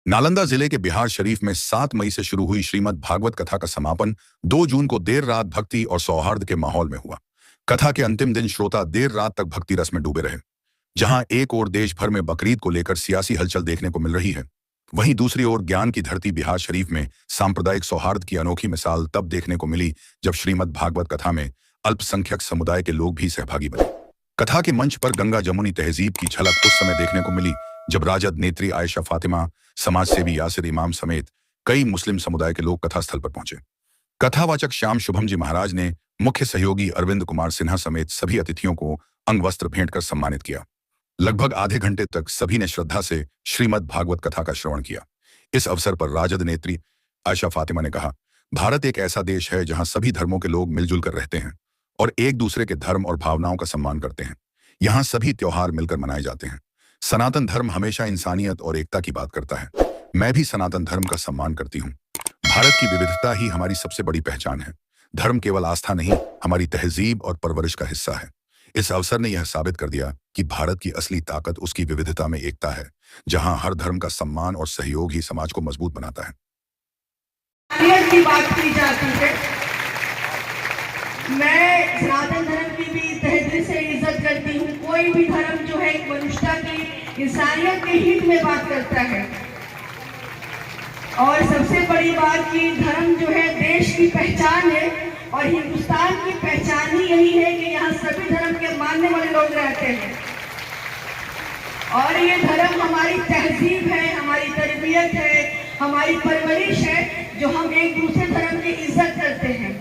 नालंदा जिले के बिहार शरीफ में 7 मई से शुरू हुई श्रीमद् भागवत कथा का समापन 2 जून को देर रात भक्ति और सौहार्द के माहौल में हुआ। कथा के अंतिम दिन श्रोता देर रात तक भक्ति रस में डूबे रहे। जहां एक ओर देश भर में बकरीद को लेकर सियासी हलचल देखने को मिल रही है, वहीं दूसरी ओर ज्ञान की धरती बिहार शरीफ में सांप्रदायिक सौहार्द की अनोखी मिसाल तब देखने को मिली जब श्रीमद् भागवत कथा में अल्पसंख्यक समुदाय के लोग भी सहभागी बने। कथा के मंच पर गंगा जमुनी तहजीब की झलक उस समय देखने को मिली जब राजद नेत्री आयशा फातिमा, समाजसेवी यासिर इमाम समेत कई मुस्लिम समुदाय के लोग कथा स्थल पर पहुंचे। कथावाचक श्याम शुभम जी महाराज ने मुख्य सहयोगी अरविंद कुमार सिन्हा समेत सभी अतिथियों को अंगवस्त्र भेंट कर सम्मानित किया। लगभग आधे घंटे तक सभी ने श्रद्धा से श्रीमद् भागवत कथा का श्रवण किया। इस अवसर पर राजद नेत्री आयशा फातिमा ने कहा, भारत एक ऐसा देश है जहां सभी धर्मों के लोग मिलजुल कर रहते हैं और एक दूसरे के धर्म और भावनाओं का सम्मान करते हैं। यहाँ सभी त्योहार मिलकर मनाए जाते हैं। सनातन धर्म हमेशा इंसानियत और एकता की बात करता है। मैं भी सनातन धर्म का सम्मान करती हूँ। भारत की विविधता ही हमारी सबसे बड़ी पहचान है। धर्म केवल आस्था नहीं, हमारी तहजीब और परवरिश का हिस्सा है। इस अवसर ने यह साबित कर दिया कि भारत की असली ताकत उसकी विविधता में एकता है, जहां हर धर्म का सम्मान और सहयोग ही समाज को मजबूत बनाता है। की बात की जाती है, मैं सनातन धर्म की भी तहे दिल से इज्जत करती हूँ। कोई भी धर्म जो है मनुष्यता की, इंसानियत के हित में बात करता है। और सबसे बड़ी बात कि धर्म जो है देश की पहचान है और हिंदुस्तान की पहचान ही यही है कि यहाँ सभी धर्म के मानने वाले लोग रहते हैं। और ये धर्म हमारी तहजीब है, हमारी तरबियत है, हमारी परवरिश है, जो हम एक दूसरे धर्म की इज्जत करते हैं।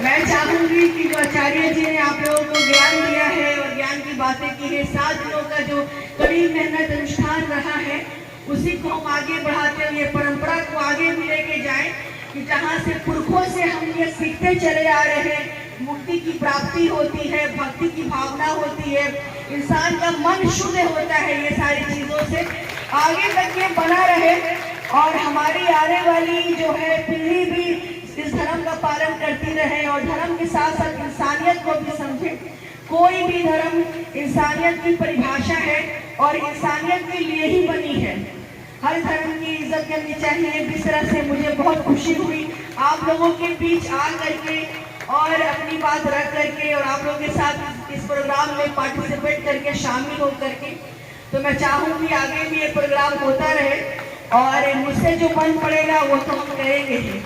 मैं चाहूंगी कि जो आचार्य जी ने आप लोगों को ज्ञान दिया है और ज्ञान की बातें की है, 7 दिनों का जो कड़ी मेहनत अनुष्ठान रहा है, उसी को हम आगे बढ़ाते हुए परंपरा को आगे भी लेके जाएं कि जहाँ से पुरखों से हम ये सीखते चले आ रहे हैं, मुक्ति की प्राप्ति होती है, भक्ति की भावना होती है, इंसान का मन शुद्ध होता है। ये सारी चीजों से आगे तक ये बना रहे और हमारी आने वाली जो है पीढ़ी भी इस धर्म का पालन करती रहे और धर्म के साथ साथ इंसानियत को भी समझे। कोई भी धर्म इंसानियत की परिभाषा है और इंसानियत के लिए ही बनी है। हर धर्म की इज्जत करनी चाहिए। इस तरह से मुझे बहुत खुशी हुई आप लोगों के बीच आ करके और अपनी बात रख करके और आप लोगों के साथ इस प्रोग्राम में पार्टिसिपेट करके, शामिल हो करके। तो मैं चाहूँगी आगे भी ये प्रोग्राम होता रहे और मुझसे जो मन पड़ेगा वो तो हम करेंगे ही।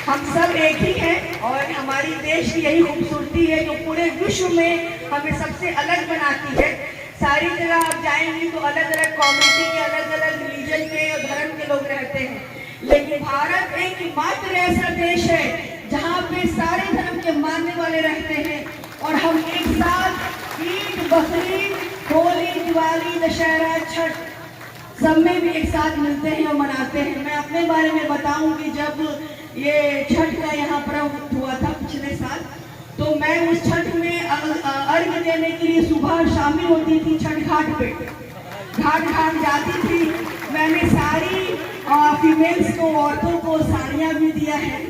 हम सब एक ही हैं और हमारी देश की यही खूबसूरती है जो पूरे विश्व में हमें सबसे अलग बनाती है। सारी जगह आप जाएंगे तो अलग अलग कम्युनिटी के, अलग अलग रिलीजन के और धर्म के लोग रहते हैं, लेकिन भारत एक मात्र ऐसा देश है जहाँ पे सारे धर्म के मानने वाले रहते हैं और हम एक साथ ईद, बकरीद, होली, दिवाली, दशहरा, छठ सब में भी एक साथ मिलते हैं और मनाते हैं। मैं अपने बारे में बताऊं कि जब ये छठ का यहाँ पर्व हुआ था पिछले साल, तो मैं उस छठ में अर्घ्य देने के लिए सुबह शामिल होती थी छठ घाट पे। घाट जाती थी। मैंने सारी फीमेल्स को, औरतों को साड़ियाँ भी दिया है,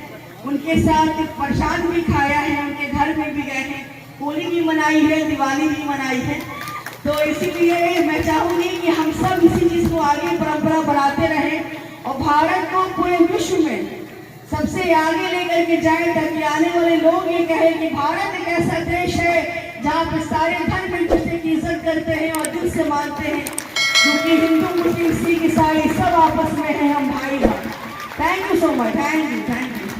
उनके साथ प्रसाद भी खाया है, उनके घर में भी गए हैं, होली भी मनाई है, दिवाली भी मनाई है। तो इसीलिए मैं चाहूँगी कि हम सब इसी चीज़ को आगे परंपरा बढ़ाते रहें और भारत को पूरे विश्व में सबसे आगे लेकर के जाए, ताकि आने वाले लोग ये कहें कि भारत एक ऐसा देश है जहाँ पे सारे धर्म एक दूसरे की इज्जत करते हैं और दिल से मानते हैं, क्योंकि हिंदू, मुस्लिम, सिख, ईसाई सब आपस में हैं, हम भाई हैं। Thank you so much. Thank you.